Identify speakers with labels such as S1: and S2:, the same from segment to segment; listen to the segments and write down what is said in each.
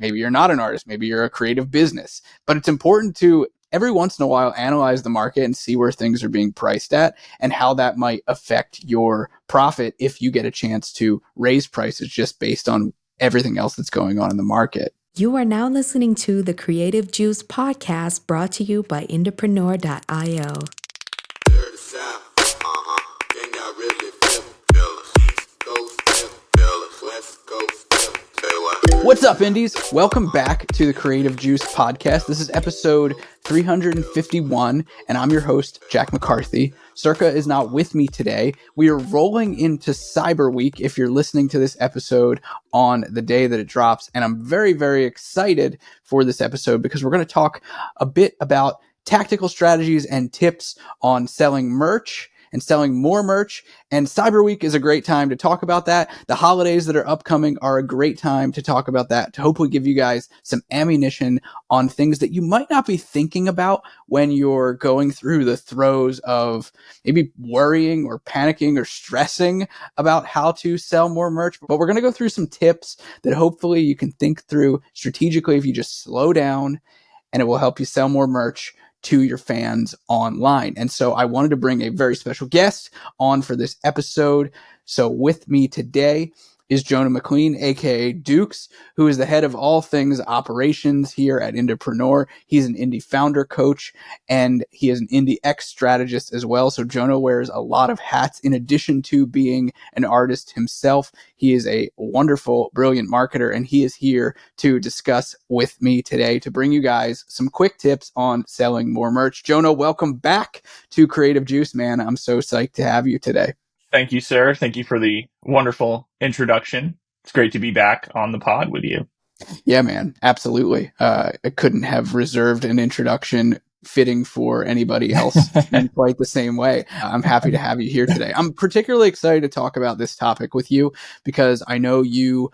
S1: maybe you're not an artist, maybe you're a creative business. But it's important to every once in a while analyze the market and see where things are being priced at and how that might affect your profit if you get a chance to raise prices just based on everything else that's going on in the market.
S2: You are now listening to the Creative Juice podcast, brought to you by IndiePRO.io.
S1: What's up, Indies? Welcome back to the Creative Juice podcast. This is episode 351, and I'm your host, Jack McCarthy. Circa is not with me today. We are rolling into Cyber Week if you're listening to this episode on the day that it drops, and I'm very, very excited for this episode because we're going to talk a bit about tactical strategies and tips on selling merch and selling more merch. And Cyber Week is a great time to talk about that. The holidays that are upcoming are a great time to talk about that, to hopefully give you guys some ammunition on things that you might not be thinking about when you're going through the throes of maybe worrying or panicking or stressing about how to sell more merch. But we're going to go through some tips that hopefully you can think through strategically if you just slow down, and it will help you sell more merch to your fans online. And so I wanted to bring a very special guest on for this episode. So with me today is Jonah McLean, aka Dukes, who is the head of all things operations here at IndiePRO. He's an IndieFounder Coach, and he is an IndieX strategist as well. So Jonah wears a lot of hats in addition to being an artist himself. He is a wonderful, brilliant marketer, and he is here to discuss with me today to bring you guys some quick tips on selling more merch. Jonah, welcome back to Creative Juice, man. I'm so psyched to have you today.
S3: Thank you, sir. Thank you for the wonderful introduction. It's great to be back on the pod with you.
S1: Yeah, man. Absolutely. I couldn't have reserved an introduction fitting for anybody else in quite the same way. I'm happy to have you here today. I'm particularly excited to talk about this topic with you because I know you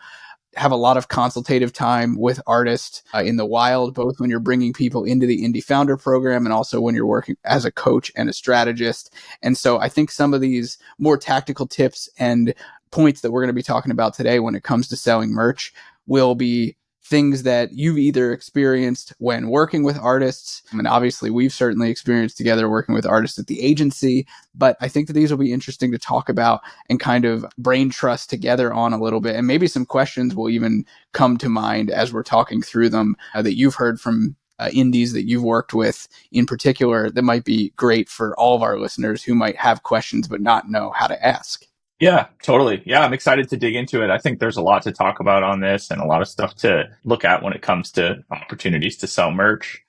S1: have a lot of consultative time with artists in the wild, both when you're bringing people into the Indie Founder program and also when you're working as a coach and a strategist. And so I think some of these more tactical tips and points that we're going to be talking about today when it comes to selling merch will be things that you've either experienced when working with artists. And obviously we've certainly experienced together working with artists at the agency, but I think that these will be interesting to talk about and kind of brain trust together on a little bit. And maybe some questions will even come to mind as we're talking through them that you've heard from indies that you've worked with in particular that might be great for all of our listeners who might have questions but not know how to ask.
S3: Yeah, totally. Yeah, I'm excited to dig into it. I think there's a lot to talk about on this and a lot of stuff to look at when it comes to opportunities to sell merch.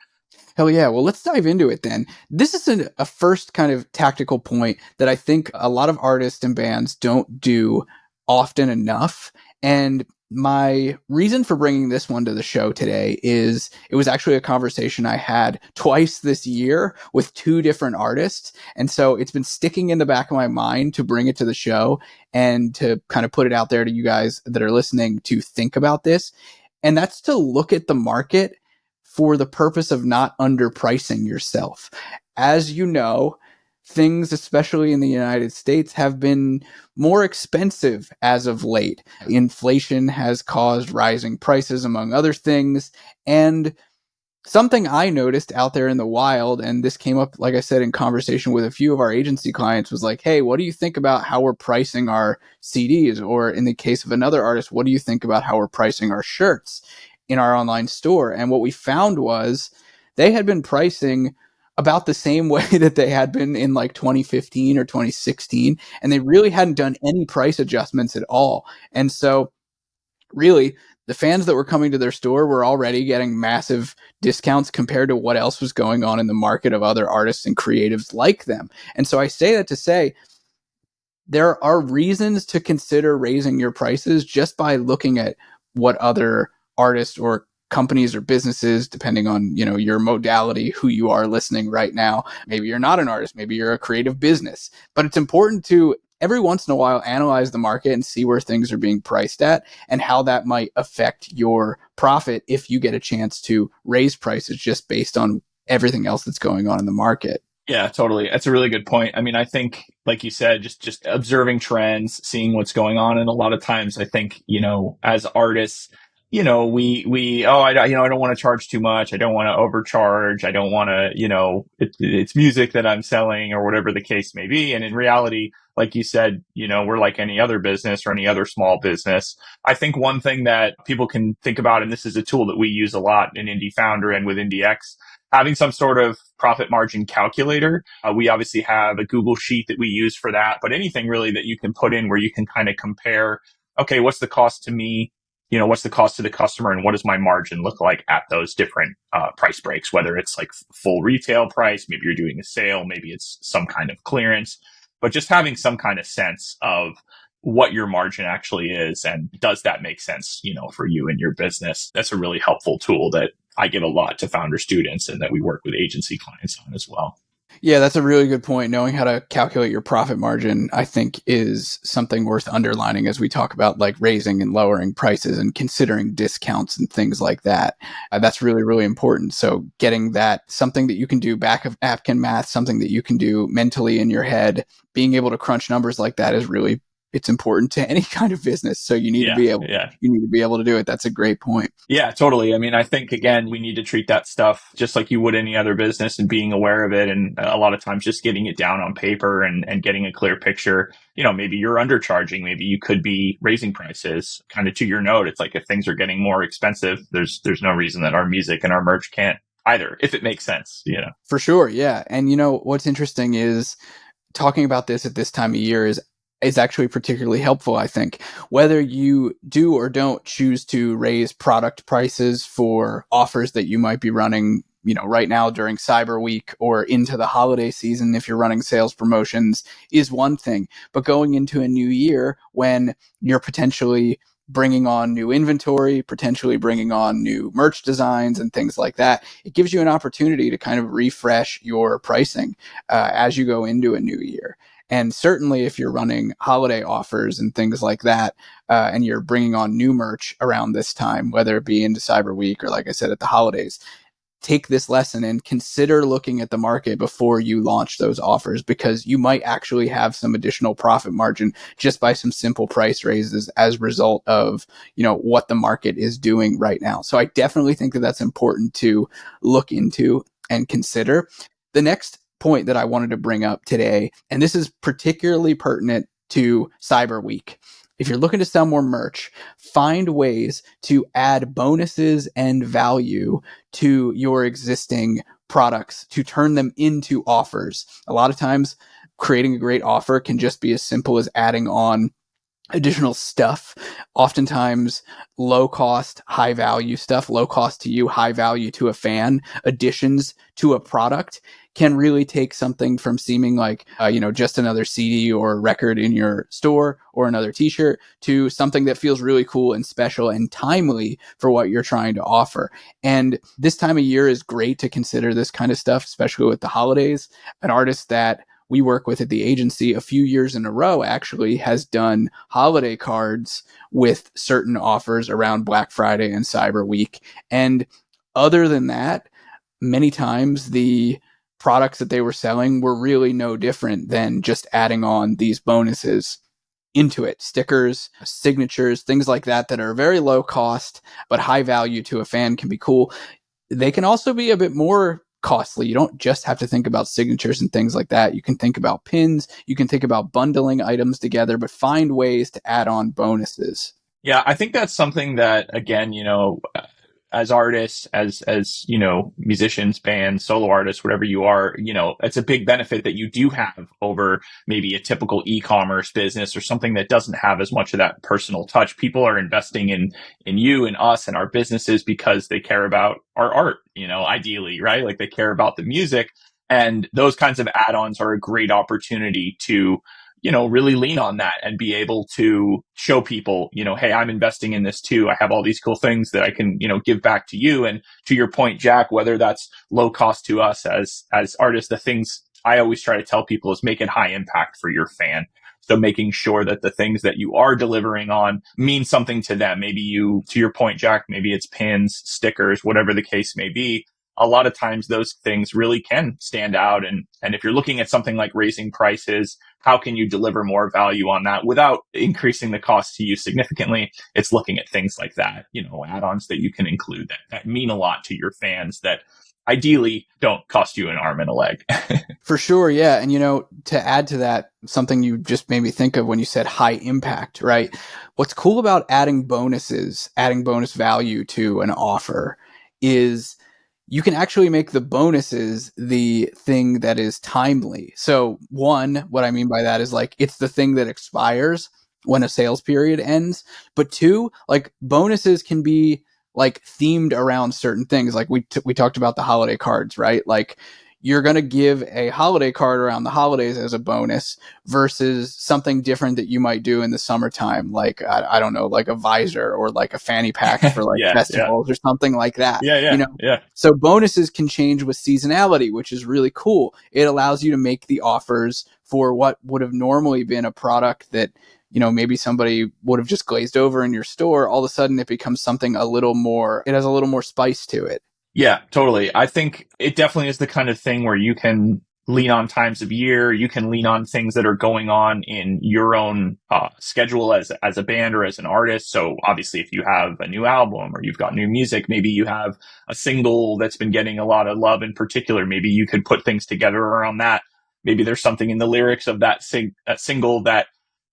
S1: Hell yeah. Well, let's dive into it then. This is a first kind of tactical point that I think a lot of artists and bands don't do often enough. And my reason for bringing this one to the show today is it was actually a conversation I had twice this year with two different artists. And so it's been sticking in the back of my mind to bring it to the show and to kind of put it out there to you guys that are listening to think about this. And that's to look at the market for the purpose of not underpricing yourself. As you know, things, especially in the United States, have been more expensive as of late. Inflation has caused rising prices, among other things. And something I noticed out there in the wild, and this came up, like I said, in conversation with a few of our agency clients, was like, hey, what do you think about how we're pricing our CDs? Or in the case of another artist, what do you think about how we're pricing our shirts in our online store? And what we found was they had been pricing about the same way that they had been in like 2015 or 2016, and they really hadn't done any price adjustments at all. And so really, the fans that were coming to their store were already getting massive discounts compared to what else was going on in the market of other artists and creatives like them. And so I say that to say there are reasons to consider raising your prices just by looking at what other artists or companies or businesses, depending on, you know, your modality, who you are listening right now. Maybe you're not an artist, maybe you're a creative business, but it's important to every once in a while analyze the market and see where things are being priced at and how that might affect your profit if you get a chance to raise prices just based on everything else that's going on in the market.
S3: Yeah, totally. That's a really good point. I mean, I think, like you said, just observing trends, seeing what's going on. And a lot of times I think, you know, as artists, I don't want to charge too much. I don't want to overcharge. I don't want to, it's music that I'm selling or whatever the case may be. And in reality, like you said, we're like any other business or any other small business. I think one thing that people can think about, and this is a tool that we use a lot in IndieFounder and with IndieX, having some sort of profit margin calculator. We obviously have a Google sheet that we use for that, but anything really that you can put in where you can kind of compare, okay, what's the cost to me? What's the cost to the customer, and what does my margin look like at those different price breaks, whether it's like full retail price, maybe you're doing a sale, maybe it's some kind of clearance, but just having some kind of sense of what your margin actually is and does that make sense, for you and your business. That's a really helpful tool that I give a lot to founder students and that we work with agency clients on as well.
S1: Yeah, that's a really good point. Knowing how to calculate your profit margin, I think, is something worth underlining as we talk about like raising and lowering prices and considering discounts and things like that. That's really, really important. So getting that, something that you can do back of napkin math, something that you can do mentally in your head, being able to crunch numbers like that is really, it's important to any kind of business. So you need to be able, you need to be able to do it. That's a great point.
S3: Yeah, totally. I mean, I think again, we need to treat that stuff just like you would any other business and being aware of it. And a lot of times just getting it down on paper and getting a clear picture. Maybe you're undercharging. Maybe you could be raising prices kind of to your note. It's like if things are getting more expensive, there's no reason that our music and our merch can't either, if it makes sense,
S1: For sure. Yeah. And what's interesting is talking about this at this time of year is actually particularly helpful, I think. Whether you do or don't choose to raise product prices for offers that you might be running, right now during Cyber Week or into the holiday season, if you're running sales promotions, is one thing. But going into a new year when you're potentially bringing on new inventory, potentially bringing on new merch designs and things like that, it gives you an opportunity to kind of refresh your pricing as you go into a new year. And certainly if you're running holiday offers and things like that, and you're bringing on new merch around this time, whether it be into Cyber Week or, like I said, at the holidays, take this lesson and consider looking at the market before you launch those offers, because you might actually have some additional profit margin just by some simple price raises as a result of, what the market is doing right now. So I definitely think that that's important to look into and consider. The next point that I wanted to bring up today, and this is particularly pertinent to Cyber Week. If you're looking to sell more merch, find ways to add bonuses and value to your existing products to turn them into offers. A lot of times, creating a great offer can just be as simple as adding on additional stuff, oftentimes low cost, high value stuff, low cost to you, high value to a fan, additions to a product can really take something from seeming like, just another CD or record in your store or another t-shirt to something that feels really cool and special and timely for what you're trying to offer. And this time of year is great to consider this kind of stuff, especially with the holidays. An artist that we work with at the agency a few years in a row actually has done holiday cards with certain offers around Black Friday and Cyber Week. And other than that, many times the products that they were selling were really no different than just adding on these bonuses into it. Stickers, signatures, things like that that are very low cost, but high value to a fan can be cool. They can also be a bit more costly. You don't just have to think about signatures and things like that. You can think about pins. You can think about bundling items together, but find ways to add on bonuses.
S3: Yeah, I think that's something that, again, as artists, as musicians, bands, solo artists, whatever you are, it's a big benefit that you do have over maybe a typical e-commerce business or something that doesn't have as much of that personal touch. People are investing in you and us and our businesses because they care about our art, ideally, right? Like they care about the music, and those kinds of add-ons are a great opportunity to really lean on that and be able to show people, hey, I'm investing in this too. I have all these cool things that I can, give back to you. And to your point, Jack, whether that's low cost to us as artists, the things I always try to tell people is make it high impact for your fan. So making sure that the things that you are delivering on mean something to them. Maybe to your point, Jack, maybe it's pins, stickers, whatever the case may be. a lot of times those things really can stand out. And if you're looking at something like raising prices, how can you deliver more value on that without increasing the cost to you significantly? It's looking at things like that, add-ons that you can include that mean a lot to your fans, that ideally don't cost you an arm and a leg.
S1: For sure, yeah. And to add to that, something you just made me think of when you said high impact, right? What's cool about adding bonus value to an offer is you can actually make the bonuses the thing that is timely. So one, what I mean by that is like it's the thing that expires when a sales period ends. But two, like bonuses can be like themed around certain things. Like we talked about the holiday cards, right? Like you're going to give a holiday card around the holidays as a bonus versus something different that you might do in the summertime. Like, I don't know, like a visor or like a fanny pack for like
S3: Yeah,
S1: festivals or something like that.
S3: yeah.
S1: So bonuses can change with seasonality, which is really cool. It allows you to make the offers for what would have normally been a product that, maybe somebody would have just glazed over in your store. All of a sudden it becomes something it has a little more spice to it.
S3: Yeah, totally. I think it definitely is the kind of thing where you can lean on times of year. You can lean on things that are going on in your own schedule as a band or as an artist. So obviously, if you have a new album or you've got new music, maybe you have a single that's been getting a lot of love in particular. Maybe you could put things together around that. Maybe there's something in the lyrics of that single that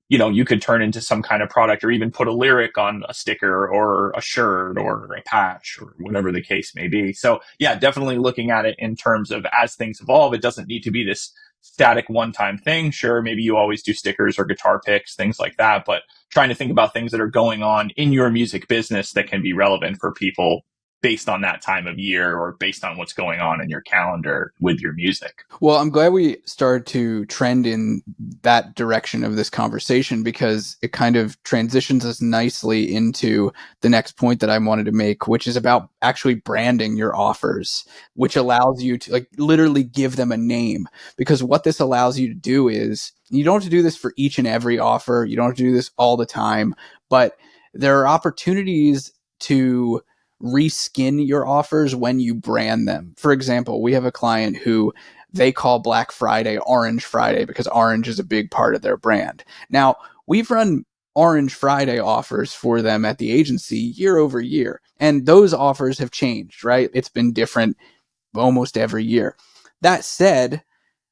S3: you could turn into some kind of product, or even put a lyric on a sticker or a shirt or a patch or whatever the case may be. So yeah, definitely looking at it in terms of as things evolve. It doesn't need to be this static one-time thing. Sure, maybe you always do stickers or guitar picks, things like that, but trying to think about things that are going on in your music business that can be relevant for people based on that time of year or based on what's going on in your calendar with your music.
S1: Well, I'm glad we started to trend in that direction of this conversation, because it kind of transitions us nicely into the next point that I wanted to make, which is about actually branding your offers, which allows you to like literally give them a name. Because what this allows you to do is you don't have to do this for each and every offer. You don't have to do this all the time, but there are opportunities to reskin your offers when you brand them. For example, we have a client who they call Black Friday Orange Friday because orange is a big part of their brand. Now, we've run Orange Friday offers for them at the agency year over year, and those offers have changed, right? It's been different almost every year. That said,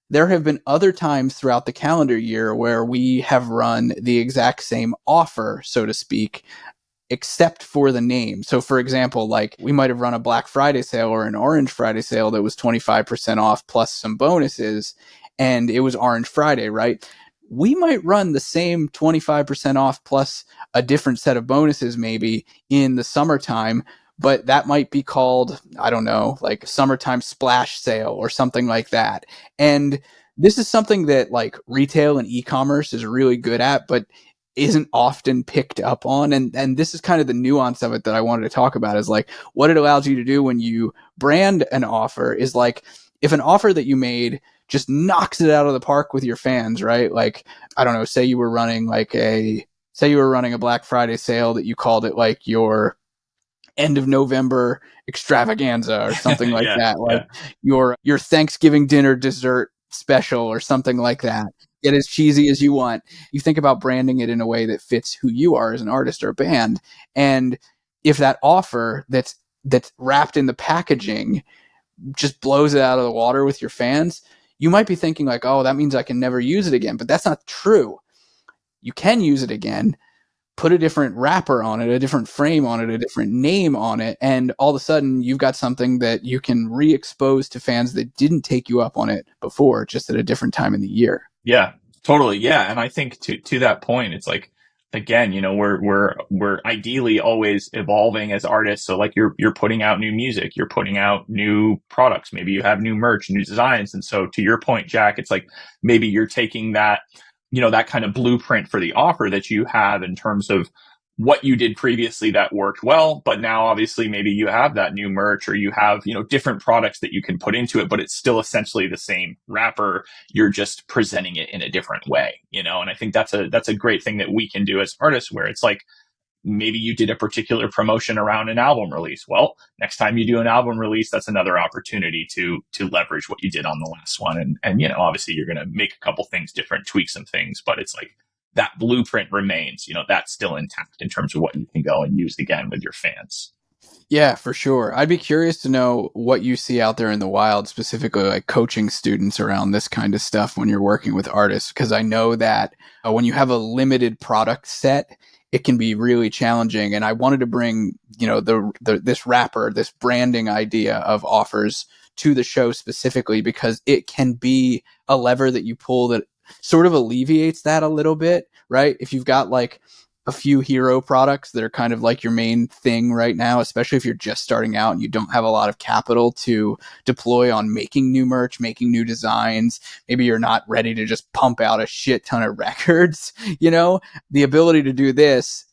S1: there have been other times throughout the calendar year where we have run the exact same offer, so to speak, except for the name. So for example, like we might have run a Black Friday sale or an Orange Friday sale that was 25% off plus some bonuses, and it was Orange Friday, right? We might run the same 25% off plus a different set of bonuses maybe in the summertime, but that might be called, I don't know, like summertime splash sale or something like that. And this is something that like retail and e-commerce is really good at, but isn't often picked up on. And this is kind of the nuance of it that I wanted to talk about, is like what it allows you to do when you brand an offer is like, if an offer that you made just knocks it out of the park with your fans, right? Like, I don't know, say you were running a Black Friday sale that you called it like your end of November extravaganza or something like that, like your Thanksgiving dinner dessert special or something like that. Get as cheesy as you want. You think about branding it in a way that fits who you are as an artist or a band. And if that offer that's wrapped in the packaging just blows it out of the water with your fans, you might be thinking like, oh, that means I can never use it again. But that's not true. You can use it again. Put a different wrapper on it, a different frame on it, a different name on it, and all of a sudden you've got something that you can re-expose to fans that didn't take you up on it before, just at a different time in the year.
S3: Yeah, totally. Yeah. And I think to that point, it's like, again, we're ideally always evolving as artists. So like you're putting out new music, you're putting out new products. Maybe you have new merch, new designs. And so to your point, Jack, it's like maybe you're taking that, that kind of blueprint for the offer that you have in terms of what you did previously that worked well, but now obviously maybe you have that new merch or you have, different products that you can put into it, but it's still essentially the same wrapper. You're just presenting it in a different way, and I think that's a great thing that we can do as artists, where it's like, maybe you did a particular promotion around an album release. Well, next time you do an album release, that's another opportunity to leverage what you did on the last one. And obviously you're going to make a couple things different, tweak some things, but it's like that blueprint remains, that's still intact in terms of what you can go and use again with your fans.
S1: Yeah, for sure. I'd be curious to know what you see out there in the wild, specifically like coaching students around this kind of stuff when you're working with artists, because I know that when you have a limited product set, it can be really challenging. And I wanted to bring, this branding idea of offers to the show specifically because it can be a lever that you pull that sort of alleviates that a little bit, right? If you've got like a few hero products that are kind of like your main thing right now, especially if you're just starting out and you don't have a lot of capital to deploy on making new merch, making new designs. Maybe you're not ready to just pump out a shit ton of records. The ability to do this,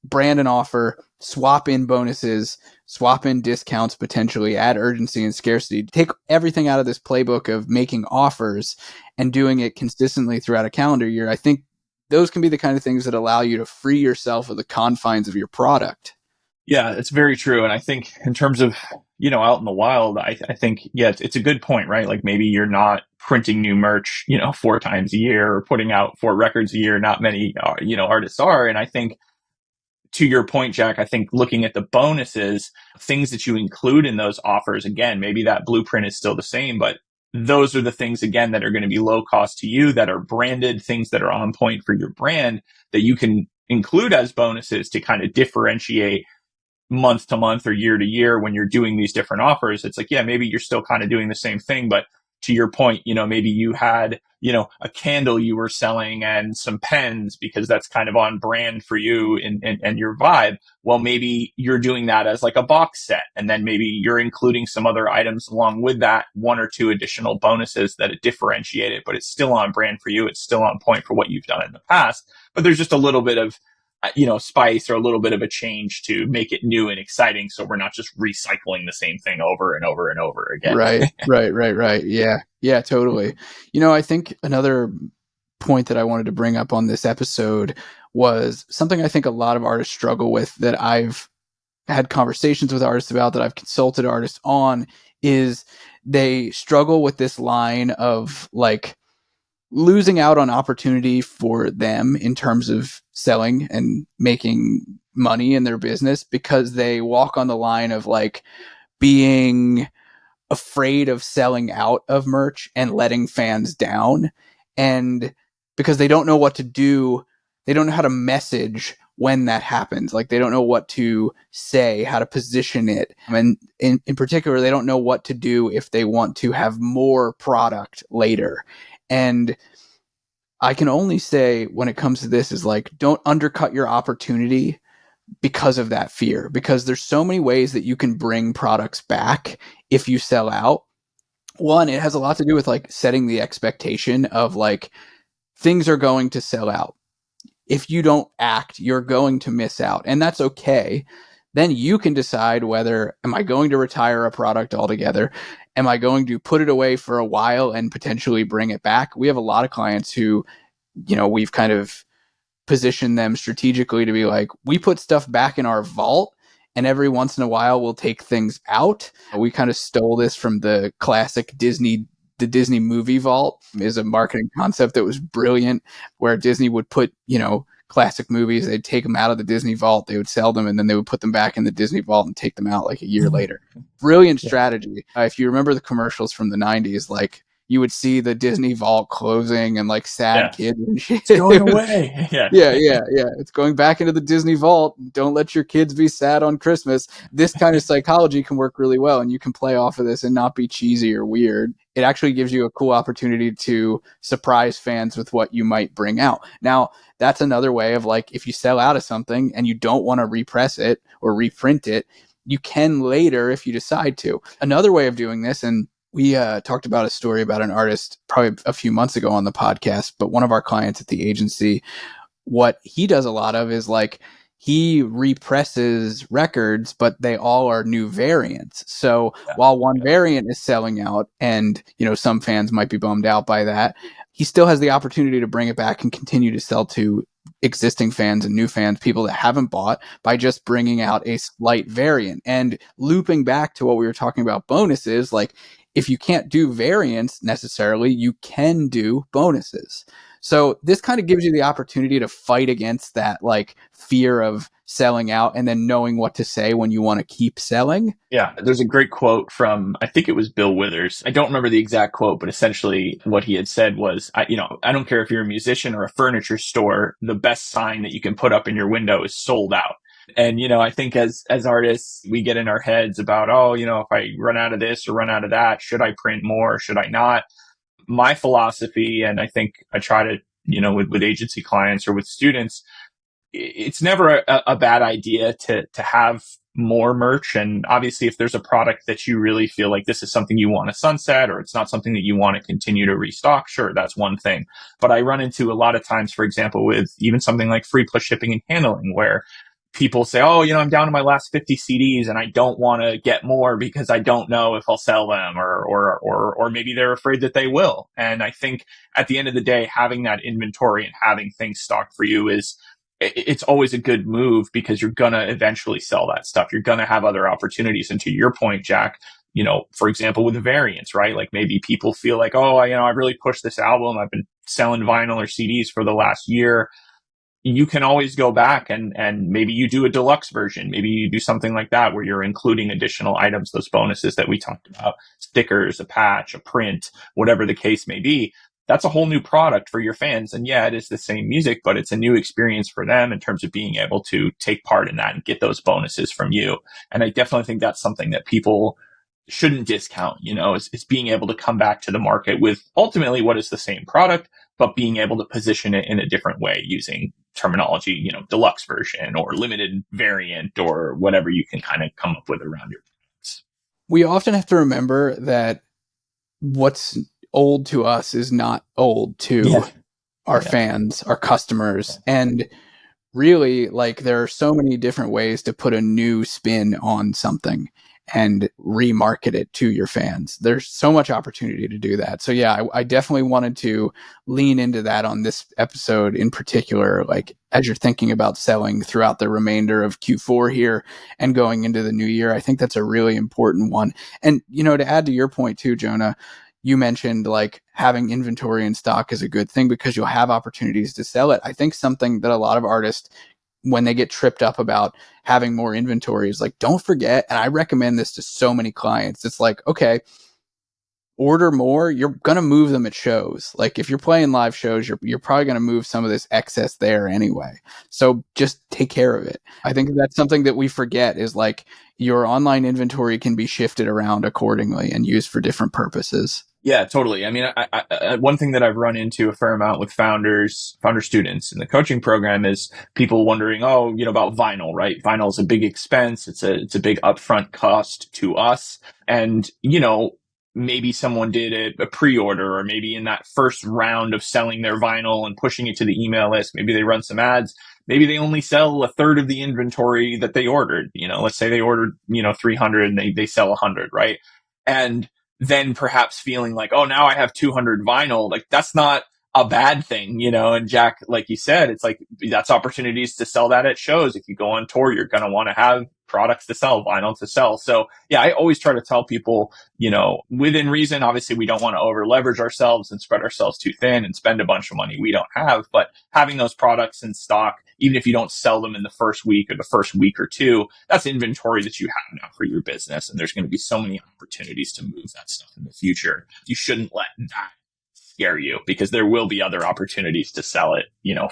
S1: brand an offer, swap in bonuses, swap in discounts, potentially add urgency and scarcity, take everything out of this playbook of making offers and doing it consistently throughout a calendar year. I think those can be the kind of things that allow you to free yourself of the confines of your product.
S3: Yeah, it's very true. And I think in terms of, out in the wild, I think, yeah, it's a good point, right? Like maybe you're not printing new merch, 4 times a year or putting out 4 records a year. Not many, artists are. And I think to your point, Jack, I think looking at the bonuses, things that you include in those offers, again, maybe that blueprint is still the same, but those are the things, again, that are going to be low cost to you, that are branded, things that are on point for your brand that you can include as bonuses to kind of differentiate month to month or year to year when you're doing these different offers. It's like, yeah, maybe you're still kind of doing the same thing, but to your point, maybe you had, a candle you were selling and some pens because that's kind of on brand for you and your vibe. Well, maybe you're doing that as like a box set. And then maybe you're including some other items along with that, 1 or 2 additional bonuses that differentiate it, but it's still on brand for you. It's still on point for what you've done in the past. But there's just a little bit of, spice or a little bit of a change to make it new and exciting. So we're not just recycling the same thing over and over and over again.
S1: Right. Yeah, totally. I think another point that I wanted to bring up on this episode was something I think a lot of artists struggle with that I've had conversations with artists about, that I've consulted artists on, is they struggle with this line of like losing out on opportunity for them in terms of selling and making money in their business because they walk on the line of like being afraid of selling out of merch and letting fans down. And because they don't know what to do, they don't know how to message when that happens. Like they don't know what to say, how to position it. And in particular, they don't know what to do if they want to have more product later. And I can only say when it comes to this is like, don't undercut your opportunity because of that fear, because there's so many ways that you can bring products back if you sell out. One, it has a lot to do with like setting the expectation of like things are going to sell out. If you don't act, you're going to miss out, and that's okay. Then you can decide whether, am I going to retire a product altogether? Am I going to put it away for a while and potentially bring it back? We have a lot of clients who, we've kind of positioned them strategically to be like, we put stuff back in our vault and every once in a while we'll take things out. We kind of stole this from the classic Disney. The Disney movie vault is a marketing concept that was brilliant, where Disney would put, classic movies, they'd take them out of the Disney vault, they would sell them, and then they would put them back in the Disney vault and take them out like a year later. Brilliant strategy. If you remember the commercials from the 90s, like you would see the Disney vault closing and like sad kids and shit.
S3: It's going away.
S1: Yeah. It's going back into the Disney vault. Don't let your kids be sad on Christmas. This kind of psychology can work really well, and you can play off of this and not be cheesy or weird. It actually gives you a cool opportunity to surprise fans with what you might bring out. Now, that's another way of like, if you sell out of something and you don't want to repress it or reprint it, you can later if you decide to. Another way of doing this, and we talked about a story about an artist probably a few months ago on the podcast, but one of our clients at the agency, what he does a lot of is like, he represses records, but they all are new variants. So while one variant is selling out and, some fans might be bummed out by that, he still has the opportunity to bring it back and continue to sell to existing fans and new fans, people that haven't bought, by just bringing out a slight variant. And looping back to what we were talking about bonuses, like if you can't do variants necessarily, you can do bonuses. So this kind of gives you the opportunity to fight against that like fear of selling out and then knowing what to say when you want to keep selling.
S3: Yeah, there's a great quote from, I think it was Bill Withers. I don't remember the exact quote, but essentially what he had said was, I don't care if you're a musician or a furniture store, the best sign that you can put up in your window is sold out. And, I think as artists, we get in our heads about, if I run out of this or run out of that, should I print more? Should I not? My philosophy, and I think I try to, with agency clients or with students, it's never a bad idea to have more merch. And obviously, if there's a product that you really feel like this is something you want to sunset, or it's not something that you want to continue to restock, sure, that's one thing. But I run into a lot of times, for example, with even something like free plus shipping and handling, where people say, I'm down to my last 50 CDs and I don't want to get more because I don't know if I'll sell them, or maybe they're afraid that they will. And I think at the end of the day, having that inventory and having things stocked for you it's always a good move, because you're going to eventually sell that stuff. You're going to have other opportunities. And to your point, Jack, for example, with the variants, right? Like maybe people feel like, I've really pushed this album. I've been selling vinyl or CDs for the last year. You can always go back and maybe you do a deluxe version. Maybe you do something like that where you're including additional items, those bonuses that we talked about, stickers, a patch, a print, whatever the case may be. That's a whole new product for your fans. And yeah, it is the same music, but it's a new experience for them in terms of being able to take part in that and get those bonuses from you. And I definitely think that's something that people shouldn't discount, is being able to come back to the market with ultimately what is the same product, but being able to position it in a different way using terminology, deluxe version or limited variant or whatever you can kind of come up with around your products.
S1: We often have to remember that what's old to us is not old to our fans, our customers. And really, like, there are so many different ways to put a new spin on something and remarket it to your fans. There's so much opportunity to do that. So yeah, I definitely wanted to lean into that on this episode in particular. Like, as you're thinking about selling throughout the remainder of Q4 here and going into the new year, I think that's a really important one. And, to add to your point too, Jonah, you mentioned like having inventory in stock is a good thing because you'll have opportunities to sell it. I think something that a lot of artists, when they get tripped up about having more inventory, is like, don't forget, and I recommend this to so many clients, it's like, okay, order more. You're going to move them at shows. Like if you're playing live shows, you're probably going to move some of this excess there anyway. So just take care of it. I think that's something that we forget, is like your online inventory can be shifted around accordingly and used for different purposes.
S3: Yeah, totally. I mean, one thing that I've run into a fair amount with founder students in the coaching program is people wondering, about vinyl, right? Vinyl is a big expense. It's a big upfront cost to us. And, maybe someone did a pre-order, or maybe in that first round of selling their vinyl and pushing it to the email list, maybe they run some ads. Maybe they only sell a third of the inventory that they ordered. Let's say they ordered, 300 and they sell 100, right? And then perhaps feeling like, now I have 200 vinyl. Like that's not a bad thing, and Jack, like you said, it's like, that's opportunities to sell that at shows. If you go on tour, you're going to want to have products to sell, vinyl to sell. So yeah, I always try to tell people, within reason, obviously we don't want to over leverage ourselves and spread ourselves too thin and spend a bunch of money we don't have, but having those products in stock, even if you don't sell them in the first week or the first week or two, that's inventory that you have now for your business. And there's going to be so many opportunities to move that stuff in the future. You shouldn't let that scare you, because there will be other opportunities to sell it,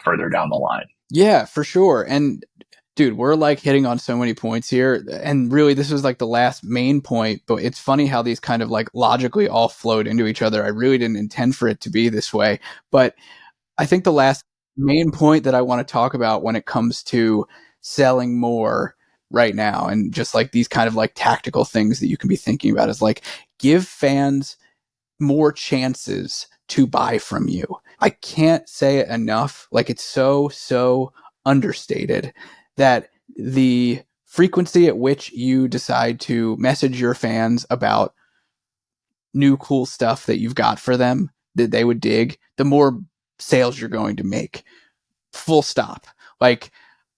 S3: further down the line.
S1: Yeah, for sure. And dude, we're like hitting on so many points here. And really, this was like the last main point, but it's funny how these kind of like logically all flowed into each other. I really didn't intend for it to be this way. But I think the last main point that I want to talk about when it comes to selling more right now, and just like these kind of like tactical things that you can be thinking about, is like, give fans more chances to buy from you. I can't say it enough. Like, it's so understated that the frequency at which you decide to message your fans about new cool stuff that you've got for them that they would dig, the more sales you're going to make. full stop. Like,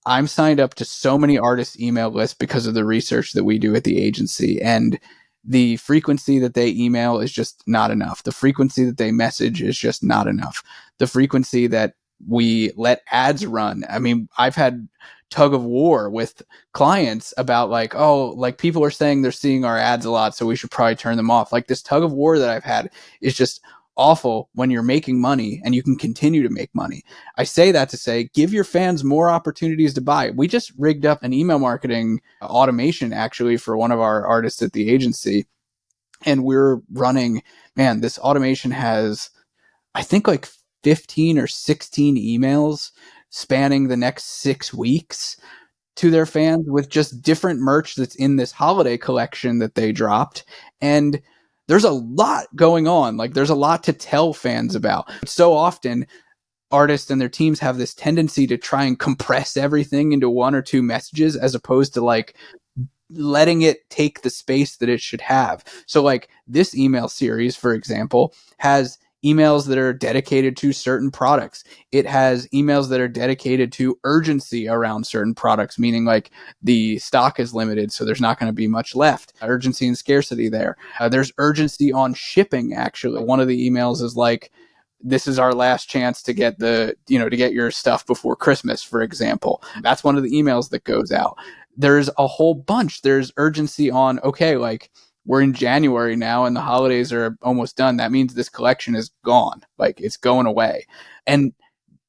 S1: I'm signed up to so many artists' email lists because of the research that we do at the agency, and the frequency that they email is just not enough. The frequency that they message is just not enough. The frequency that we let ads run. I mean, I've had tug of war with clients about like, oh, like people are saying they're seeing our ads a lot, so we should probably turn them off. Like, this tug of war that I've had is just awful when you're making money and you can continue to make money. I say that to say, give your fans more opportunities to buy. We just rigged up an email marketing automation actually for one of our artists at the agency. And we're running, man, this automation has, I think, like 15 or 16 emails spanning the next 6 weeks to their fans with just different merch that's in this holiday collection that they dropped. And there's a lot going on. Like, there's a lot to tell fans about. So often artists and their teams have this tendency to try and compress everything into one or two messages as opposed to like letting it take the space that it should have. So like this email series, for example, has emails that are dedicated to certain products. It has emails that are dedicated to urgency around certain products, meaning like the stock is limited, so there's not going to be much left. Urgency and scarcity there. There's urgency on shipping, actually. One of the emails is like, this is our last chance to get to get your stuff before Christmas, for example. That's one of the emails that goes out. There's a whole bunch. There's urgency on, okay, like we're in January now and the holidays are almost done. That means this collection is gone. Like, it's going away. And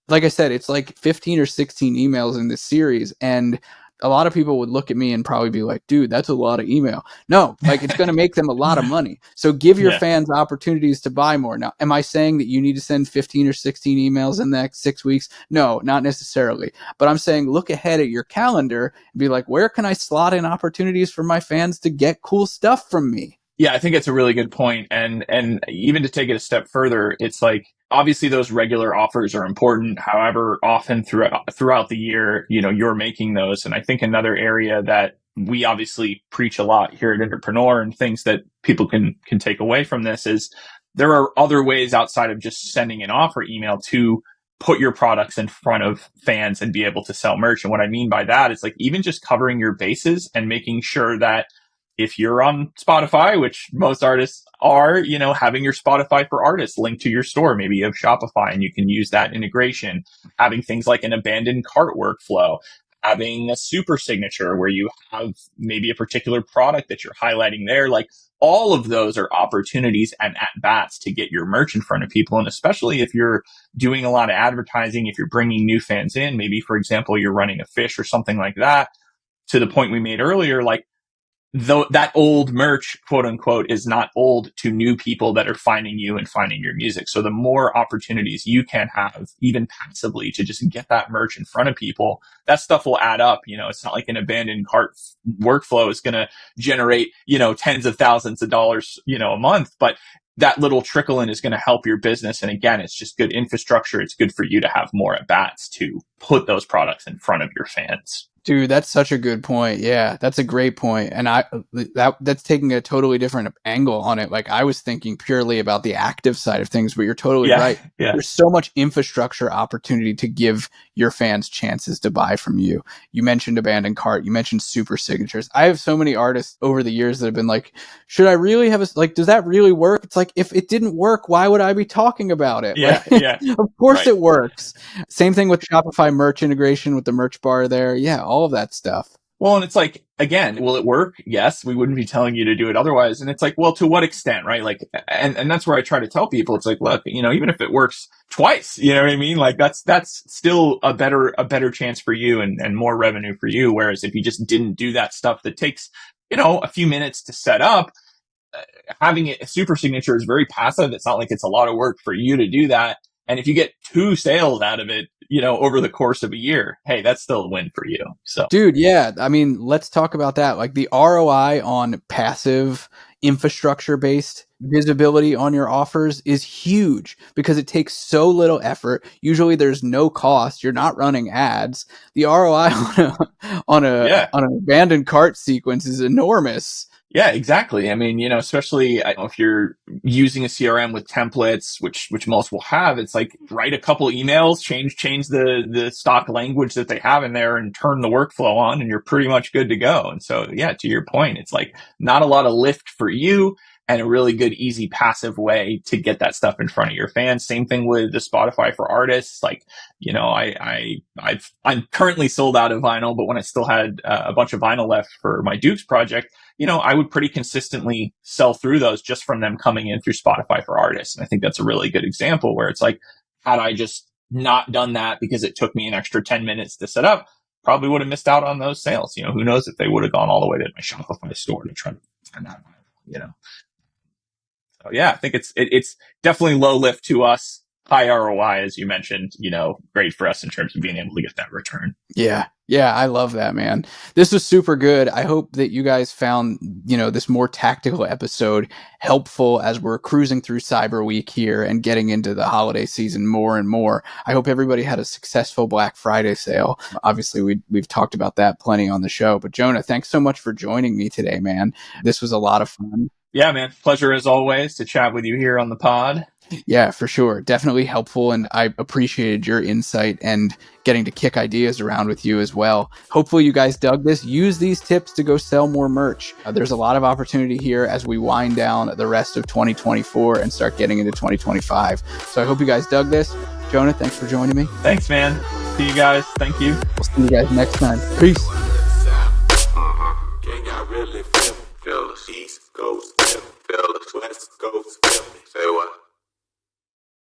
S1: like I said, it's like 15 or 16 emails in this series. And a lot of people would look at me and probably be like, dude, that's a lot of email. No, like, it's going to make them a lot of money. So give your fans opportunities to buy more. Now, am I saying that you need to send 15 or 16 emails in the next 6 weeks? No, not necessarily. But I'm saying look ahead at your calendar and be like, where can I slot in opportunities for my fans to get cool stuff from me?
S3: Yeah, I think it's a really good point. And even to take it a step further, it's like, obviously those regular offers are important. However, often throughout the year, you're making those. And I think another area that we obviously preach a lot here at IndiePRO and things that people can take away from this is there are other ways outside of just sending an offer email to put your products in front of fans and be able to sell merch. And what I mean by that is like even just covering your bases and making sure that if you're on Spotify, which most artists are, having your Spotify for artists linked to your store, maybe you have Shopify and you can use that integration, having things like an abandoned cart workflow, having a super signature where you have maybe a particular product that you're highlighting there. Like, all of those are opportunities and at bats to get your merch in front of people. And especially if you're doing a lot of advertising, if you're bringing new fans in, maybe, for example, you're running a fish or something like that, to the point we made earlier, like, though that old merch, quote unquote, is not old to new people that are finding you and finding your music. So the more opportunities you can have, even passively, to just get that merch in front of people, that stuff will add up. It's not like an abandoned cart workflow is going to generate, tens of thousands of dollars, a month, but that little trickle in is going to help your business. And again, it's just good infrastructure. It's good for you to have more at bats to put those products in front of your fans.
S1: Dude, that's such a good point. Yeah, that's a great point. And that's taking a totally different angle on it. Like, I was thinking purely about the active side of things, but you're totally right.
S3: Yeah.
S1: There's so much infrastructure opportunity to give your fans chances to buy from you. You mentioned abandoned cart. You mentioned super signatures. I have so many artists over the years that have been like, should I really have does that really work? It's like, if it didn't work, why would I be talking about it?
S3: Yeah,
S1: like,
S3: yeah.
S1: Of course
S3: Right.
S1: It works. Same thing with Shopify merch integration with the merch bar there. Yeah, all of that stuff.
S3: Well, and it's like, again, will it work? Yes, we wouldn't be telling you to do it otherwise. And it's like, well, to what extent, right? Like, and that's where I try to tell people, it's like, look, even if it works twice, you know what I mean? Like, that's still a better chance for you and more revenue for you. Whereas if you just didn't do that stuff that takes, a few minutes to set up, having a super signature is very passive. It's not like it's a lot of work for you to do that. And if you get 2 sales out of it, over the course of a year, hey, that's still a win for you. So,
S1: dude, yeah. I mean, let's talk about that. Like, the ROI on passive infrastructure based visibility on your offers is huge because it takes so little effort. Usually there's no cost. You're not running ads. The ROI on an abandoned cart sequence is enormous.
S3: Yeah, exactly. I mean, especially if you're using a CRM with templates, which most will have, it's like write a couple emails, change the stock language that they have in there and turn the workflow on and you're pretty much good to go. And so, yeah, to your point, it's like not a lot of lift for you and a really good, easy, passive way to get that stuff in front of your fans. Same thing with the Spotify for artists. Like, I'm currently sold out of vinyl, but when I still had a bunch of vinyl left for my Dukes project, I would pretty consistently sell through those just from them coming in through Spotify for artists. And I think that's a really good example where it's like, had I just not done that because it took me an extra 10 minutes to set up, probably would have missed out on those sales. Who knows if they would have gone all the way to my Shopify store to try to find that, So yeah, I think it's definitely low lift to us. High ROI, as you mentioned, great for us in terms of being able to get that return.
S1: Yeah. Yeah, I love that, man. This was super good. I hope that you guys found, this more tactical episode helpful as we're cruising through Cyber Week here and getting into the holiday season more and more. I hope everybody had a successful Black Friday sale. Obviously, we've talked about that plenty on the show. But Jonah, thanks so much for joining me today, man. This was a lot of fun.
S3: Yeah, man. Pleasure as always to chat with you here on the pod.
S1: Yeah, for sure. Definitely helpful. And I appreciated your insight and getting to kick ideas around with you as well. Hopefully you guys dug this. Use these tips to go sell more merch. There's a lot of opportunity here as we wind down the rest of 2024 and start getting into 2025. So I hope you guys dug this. Jonah, thanks for joining me.
S3: Thanks, man. See you guys. Thank you.
S1: We'll see you guys next time. Peace.
S4: Can y'all really feel the East Coast, feel the West Coast,